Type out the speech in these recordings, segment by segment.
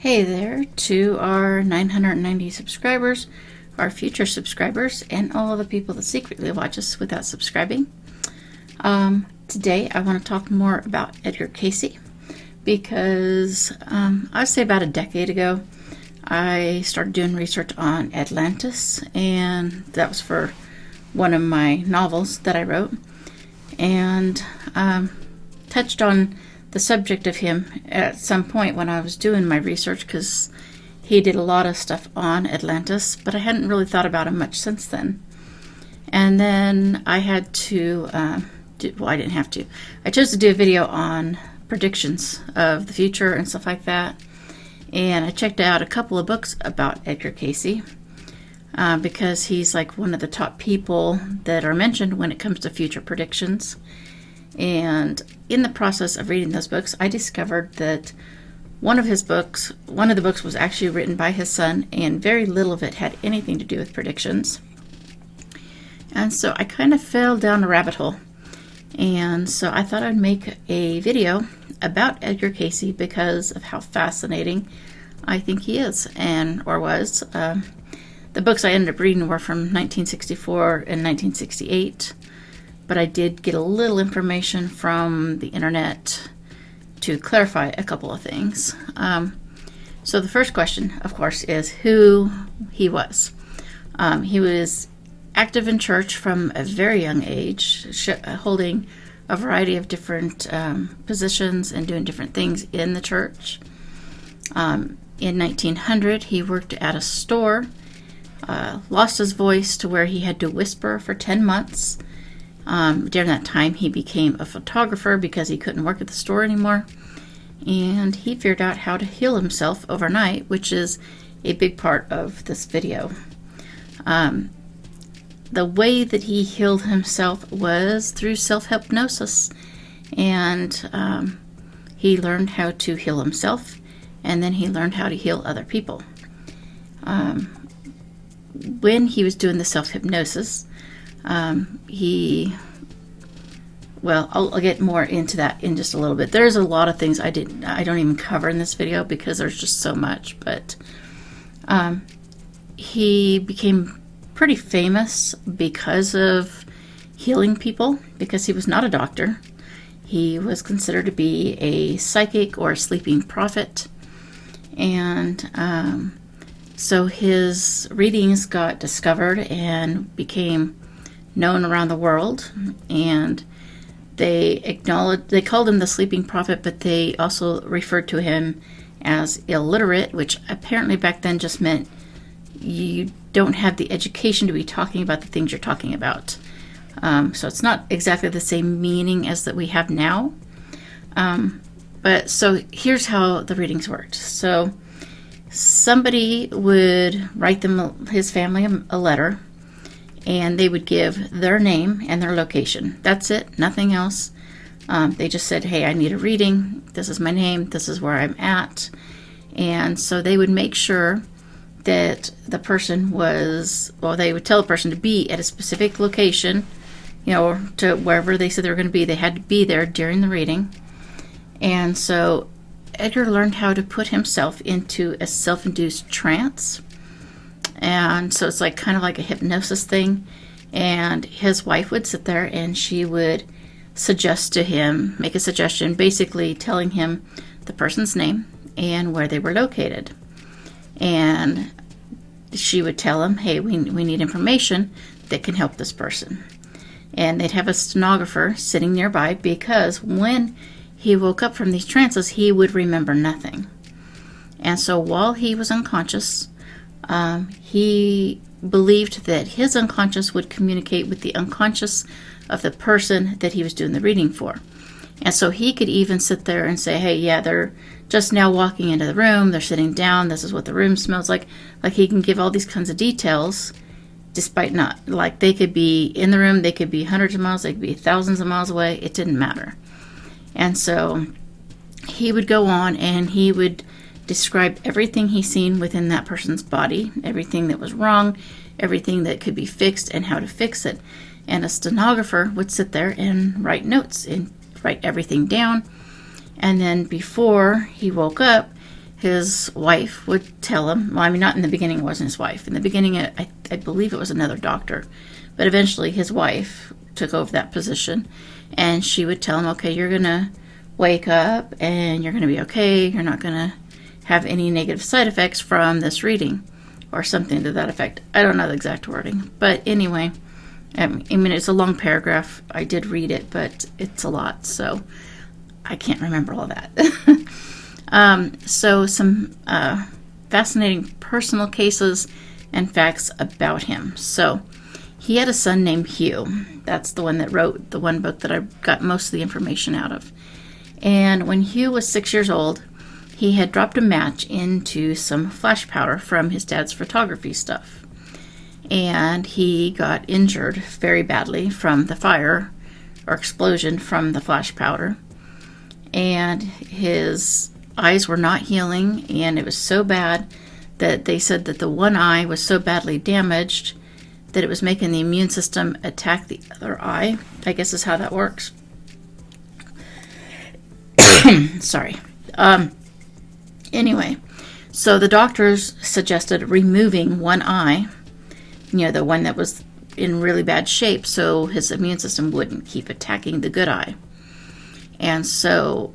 Hey there to our 990 subscribers, our future subscribers, and all the people that secretly watch us without subscribing. Today I want to talk more about Edgar Cayce because I'd say about a decade ago I started doing research on Atlantis, and that was for one of my novels that I wrote, and touched on the subject of him at some point when I was doing my research, because he did a lot of stuff on Atlantis, but I hadn't really thought about him much since then. And then I had to, I didn't have to. I chose to do a video on predictions of the future and stuff like that. And I checked out a couple of books about Edgar Cayce because he's like one of the top people that are mentioned when it comes to future predictions. And in the process of reading those books, I discovered that one of the books was actually written by his son, and very little of it had anything to do with predictions. And so I kind of fell down a rabbit hole. And so I thought I'd make a video about Edgar Cayce because of how fascinating I think he is, or was. The books I ended up reading were from 1964 and 1968. But I did get a little information from the internet to clarify a couple of things. So the first question, of course, is who he was. He was active in church from a very young age, holding a variety of different positions and doing different things in the church. In 1900, he worked at a store, lost his voice to where he had to whisper for 10 months. During that time, he became a photographer because he couldn't work at the store anymore. And he figured out how to heal himself overnight, which is a big part of this video. The way that he healed himself was through self-hypnosis. And he learned how to heal himself, and then he learned how to heal other people. When he was doing the self-hypnosis, I'll get more into that in just a little bit. There's a lot of things I don't even cover in this video because there's just so much, but he became pretty famous because of healing people, because he was not a doctor. He was considered to be a psychic or a sleeping prophet, and so his readings got discovered and became known around the world, and they called him the sleeping prophet, but they also referred to him as illiterate, which apparently back then just meant you don't have the education to be talking about the things you're talking about. So it's not exactly the same meaning as that we have now. But so here's how the readings worked. So somebody would write his family a letter, and they would give their name and their location. That's it, nothing else. They just said, hey, I need a reading. This is my name. This is where I'm at. And so they would make sure that the person they would tell the person to be at a specific location, or to wherever they said they were going to be. They had to be there during the reading. And so Edgar learned how to put himself into a self-induced trance. And so it's kind of like a hypnosis thing. And his wife would sit there and she would suggest to him, make a suggestion, basically telling him the person's name and where they were located. And she would tell him, hey, we need information that can help this person. And they'd have a stenographer sitting nearby, because when he woke up from these trances, he would remember nothing. And so while he was unconscious, he believed that his unconscious would communicate with the unconscious of the person that he was doing the reading for. And so he could even sit there and say, hey, yeah, they're just now walking into the room, they're sitting down, this is what the room smells like. Like, he can give all these kinds of details, despite not, they could be in the room, they could be hundreds of miles, they could be thousands of miles away, it didn't matter. And so he would go on and he would describe everything he's seen within that person's body, everything that was wrong, everything that could be fixed, and how to fix it. And a stenographer would sit there and write notes and write everything down. And then before he woke up, his wife would tell him, well, I mean, not in the beginning, it wasn't his wife. In the beginning, I believe it was another doctor. But eventually his wife took over that position, and she would tell him, okay, you're going to wake up and you're going to be okay. You're not going to have any negative side effects from this reading, or something to that effect. I don't know the exact wording. But anyway, I mean, it's a long paragraph. I did read it, but it's a lot, so I can't remember all that. So some fascinating personal cases and facts about him. So he had a son named Hugh. That's the one that wrote the one book that I got most of the information out of. And when Hugh was 6 years old, he had dropped a match into some flash powder from his dad's photography stuff. And he got injured very badly from the fire or explosion from the flash powder. And his eyes were not healing, and it was so bad that they said that the one eye was so badly damaged that it was making the immune system attack the other eye, I guess is how that works. Sorry. Anyway, so the doctors suggested removing one eye, the one that was in really bad shape, so his immune system wouldn't keep attacking the good eye. And so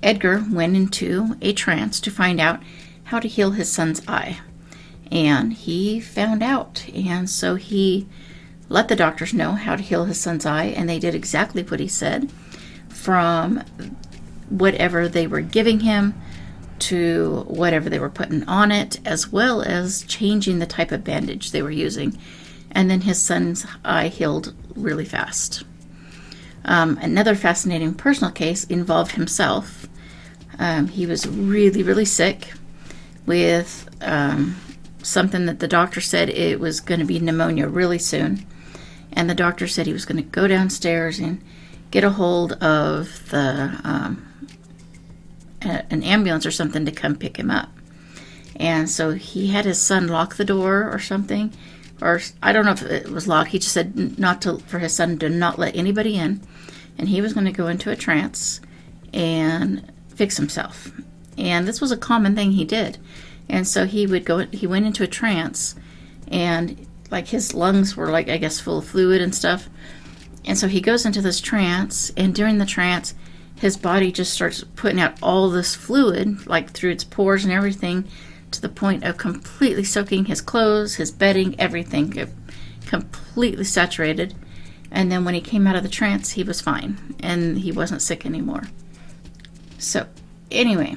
Edgar went into a trance to find out how to heal his son's eye. And he found out. And so he let the doctors know how to heal his son's eye, and they did exactly what he said, from whatever they were giving him to whatever they were putting on it, as well as changing the type of bandage they were using. And then his son's eye healed really fast. Another fascinating personal case involved himself. He was really, really sick with something that the doctor said it was going to be pneumonia really soon. And the doctor said he was going to go downstairs and get a hold of an ambulance or something to come pick him up. And so he had his son lock the door or something, or I don't know if it was locked. He just said for his son to not let anybody in, and he was going to go into a trance and fix himself. And this was a common thing he did. And so he went into a trance, and like his lungs were like, I guess, full of fluid and stuff. And so he goes into this trance, and during the trance, his body just starts putting out all this fluid, like through its pores and everything, to the point of completely soaking his clothes, his bedding, everything, completely saturated. And then when he came out of the trance, he was fine, and he wasn't sick anymore. So anyway,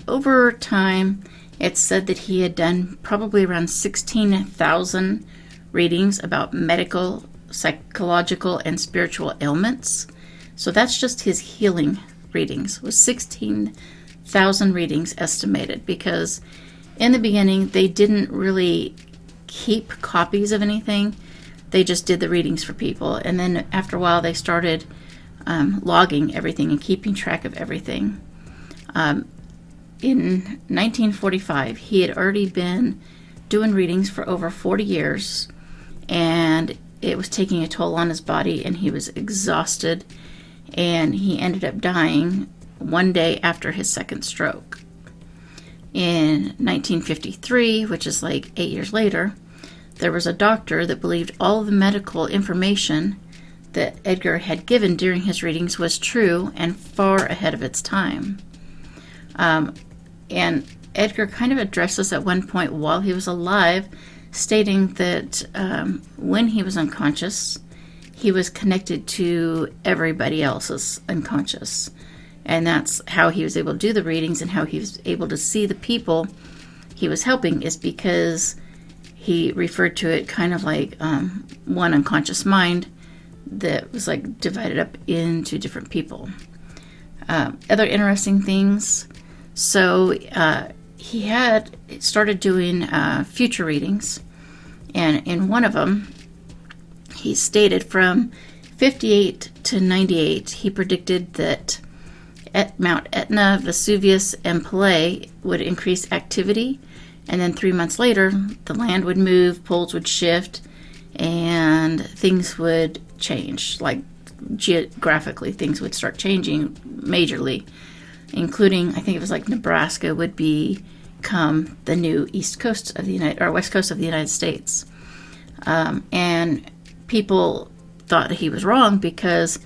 over time, it's said that he had done probably around 16,000 readings about medical, psychological, and spiritual ailments. So that's just his healing readings, was 16,000 readings estimated, because in the beginning, they didn't really keep copies of anything. They just did the readings for people. And then after a while, they started logging everything and keeping track of everything. In 1945, he had already been doing readings for over 40 years, and it was taking a toll on his body, and he was exhausted, and he ended up dying one day after his second stroke. In 1953, which is like 8 years later, there was a doctor that believed all the medical information that Edgar had given during his readings was true and far ahead of its time. And Edgar kind of addressed this at one point while he was alive, stating that when he was unconscious, he was connected to everybody else's unconscious. And that's how he was able to do the readings, and how he was able to see the people he was helping, is because he referred to it kind of like one unconscious mind that was like divided up into different people. Other interesting things. So he had started doing future readings, and in one of them, he stated from 58 to 98, he predicted that Mount Etna, Vesuvius, and Pelée would increase activity, and then 3 months later, the land would move, poles would shift, and things would change. Like geographically, things would start changing majorly. including, I think it was like Nebraska would become the new East Coast of the West Coast of the United States. And people thought he was wrong because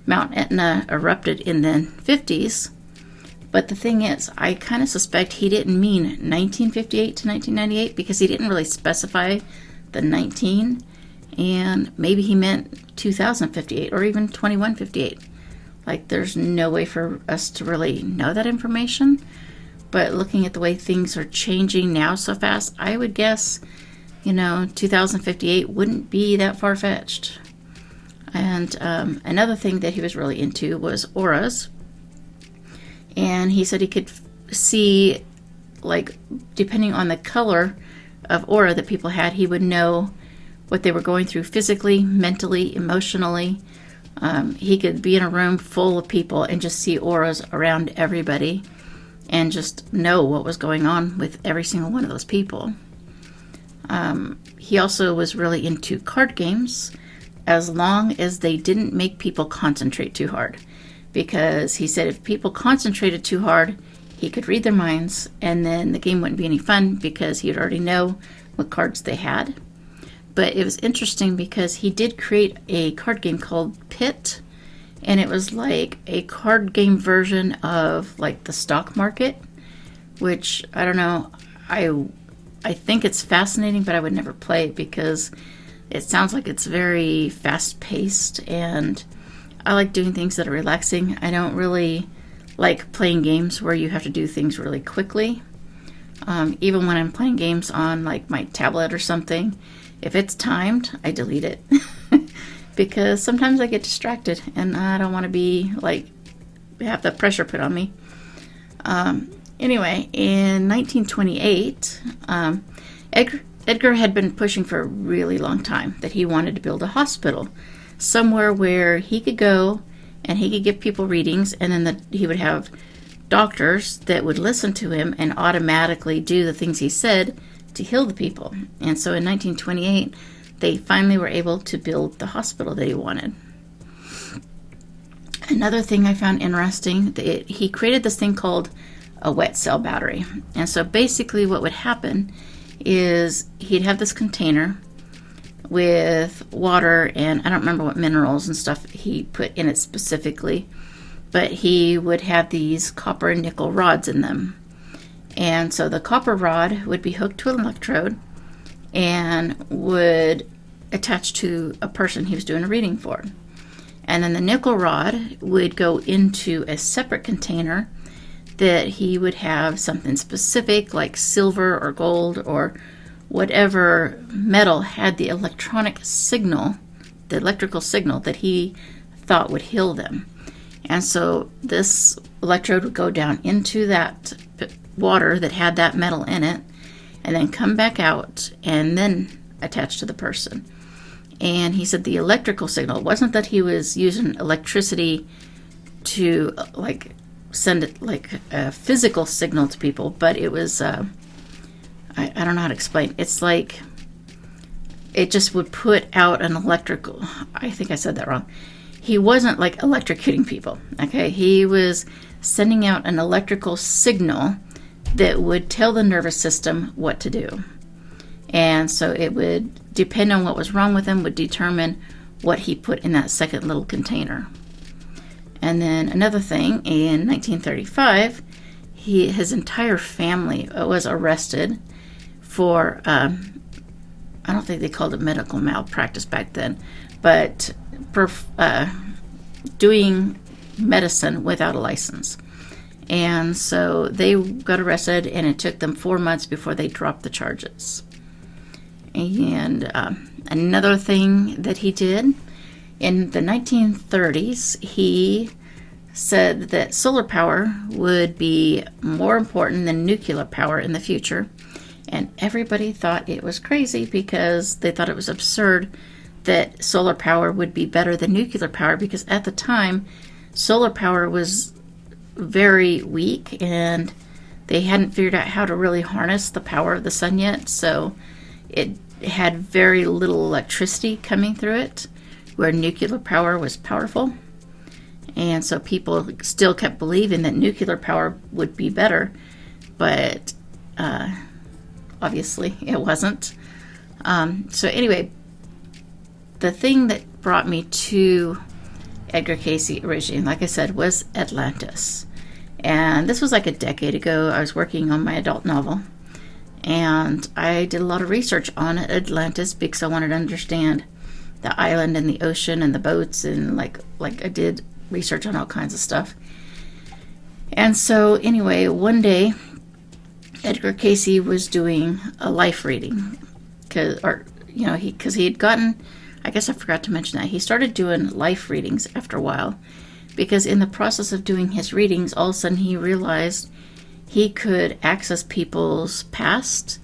Mount Etna erupted in the 50s. But the thing is, I kind of suspect he didn't mean 1958 to 1998 because he didn't really specify the 19, and maybe he meant 2058 or even 2158. Like, there's no way for us to really know that information. But looking at the way things are changing now so fast, I would guess, 2058 wouldn't be that far-fetched. And another thing that he was really into was auras. And he said he could see, like, depending on the color of aura that people had, he would know what they were going through physically, mentally, emotionally. He could be in a room full of people and just see auras around everybody and just know what was going on with every single one of those people. He also was really into card games, as long as they didn't make people concentrate too hard. Because he said if people concentrated too hard, he could read their minds, and then the game wouldn't be any fun because he'd already know what cards they had. But it was interesting because he did create a card game called Pit, and it was like a card game version of like the stock market, which, I don't know, I think it's fascinating, but I would never play it because it sounds like it's very fast-paced, and I like doing things that are relaxing. I don't really like playing games where you have to do things really quickly. Even when I'm playing games on like my tablet or something, if it's timed, I delete it. Because sometimes I get distracted and I don't want to be like, have the pressure put on me. Anyway, in 1928, Edgar had been pushing for a really long time that he wanted to build a hospital somewhere where he could go and he could give people readings, and then he would have doctors that would listen to him and automatically do the things he said to heal the people. And so in 1928, they finally were able to build the hospital that he wanted. Another thing I found interesting, he created this thing called a wet cell battery. And so basically what would happen is he'd have this container with water, and I don't remember what minerals and stuff he put in it specifically, but he would have these copper and nickel rods in them. And so the copper rod would be hooked to an electrode and would attach to a person he was doing a reading for. And then the nickel rod would go into a separate container that he would have something specific like silver or gold or whatever metal had the electrical signal that he thought would heal them. And so this electrode would go down into that water that had that metal in it and then come back out and then attach to the person. And he said the electrical signal, wasn't that he was using electricity to like send it like a physical signal to people, but it was I don't know how to explain. It's like it just would put out an electrical, I think I said that wrong. He wasn't like electrocuting people, okay? He was sending out an electrical signal that would tell the nervous system what to do. And so it would depend on what was wrong with him, would determine what he put in that second little container. And then another thing, in 1935, his entire family was arrested for, I don't think they called it medical malpractice back then, but doing medicine without a license. And so they got arrested, and it took them 4 months before they dropped the charges. And another thing that he did, in the 1930s, he said that solar power would be more important than nuclear power in the future. And everybody thought it was crazy because they thought it was absurd that solar power would be better than nuclear power, because at the time, solar power was very weak and they hadn't figured out how to really harness the power of the sun yet. So it had very little electricity coming through it, where nuclear power was powerful. And so people still kept believing that nuclear power would be better, but obviously it wasn't. So anyway, the thing that brought me to Edgar Cayce originally, like I said, was Atlantis. And this was like a decade ago. I was working on my adult novel, and I did a lot of research on Atlantis because I wanted to understand the island and the ocean and the boats, and like I did research on all kinds of stuff. And so anyway, one day Edgar Cayce was doing a life reading because he had gotten, I guess I forgot to mention that, he started doing life readings after a while, because in the process of doing his readings, all of a sudden he realized he could access people's past,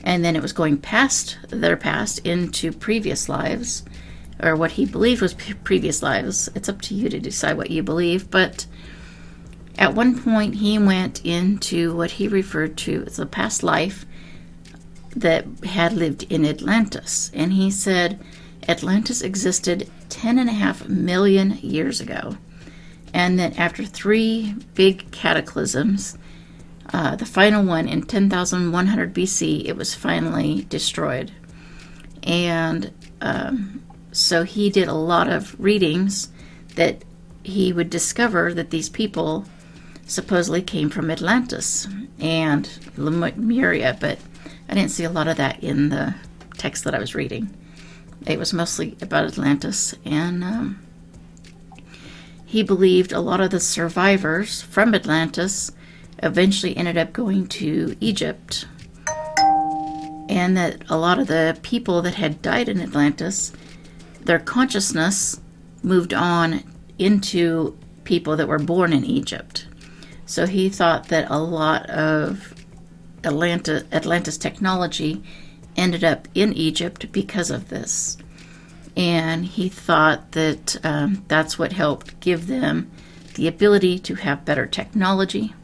and then it was going past their past into previous lives, or what he believed was previous lives. It's up to you to decide what you believe, but at one point he went into what he referred to as a past life that had lived in Atlantis, and he said Atlantis existed 10.5 million years ago. And then after 3 big cataclysms, the final one in 10,100 BC, it was finally destroyed. And so he did a lot of readings that he would discover that these people supposedly came from Atlantis and Lemuria, but I didn't see a lot of that in the text that I was reading. It was mostly about Atlantis, and he believed a lot of the survivors from Atlantis eventually ended up going to Egypt, and that a lot of the people that had died in Atlantis, their consciousness moved on into people that were born in Egypt. So he thought that a lot of Atlantis technology ended up in Egypt because of this. And he thought that that's what helped give them the ability to have better technology.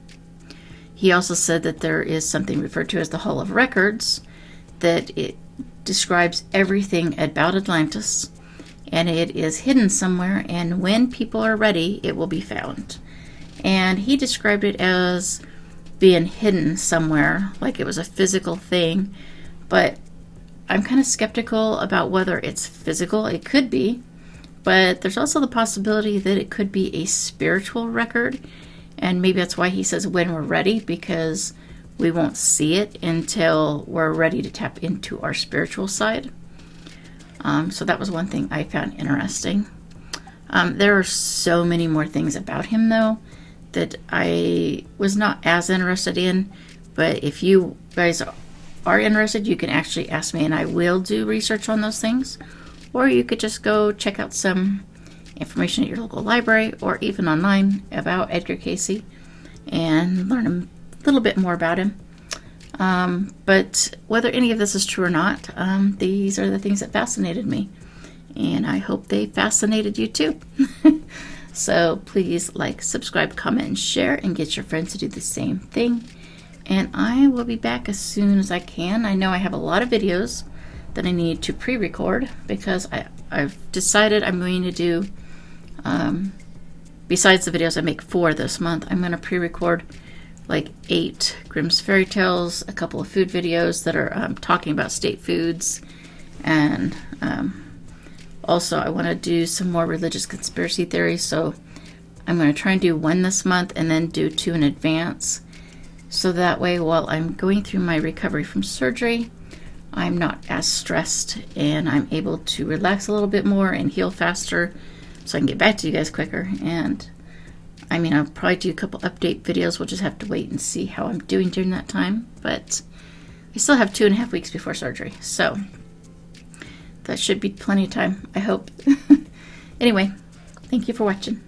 He also said that there is something referred to as the Hall of Records, that it describes everything about Atlantis, and it is hidden somewhere, and when people are ready, it will be found. And he described it as being hidden somewhere, like it was a physical thing, but I'm kind of skeptical about whether it's physical. It could be, but there's also the possibility that it could be a spiritual record, and maybe that's why he says when we're ready, because we won't see it until we're ready to tap into our spiritual side. So that was one thing I found interesting. There are so many more things about him, though, that I was not as interested in, but if you guys are interested, you can actually ask me, and I will do research on those things. Or you could just go check out some information at your local library or even online about Edgar Cayce and learn a little bit more about him. But whether any of this is true or not, these are the things that fascinated me, and I hope they fascinated you too. So please like, subscribe, comment, and share, and get your friends to do the same thing. And I will be back as soon as I can. I know I have a lot of videos that I need to pre-record, because I've decided I'm going to do, besides the videos I make for this month, I'm going to pre-record like 8 Grimm's Fairy Tales, a couple of food videos that are talking about state foods, and also I want to do some more religious conspiracy theories, so I'm going to try and do 1 this month and then do 2 in advance. So that way, while I'm going through my recovery from surgery, I'm not as stressed, and I'm able to relax a little bit more and heal faster, so I can get back to you guys quicker. And I mean, I'll probably do a couple update videos. We'll just have to wait and see how I'm doing during that time. But I still have 2.5 weeks before surgery, so that should be plenty of time, I hope. Anyway, thank you for watching.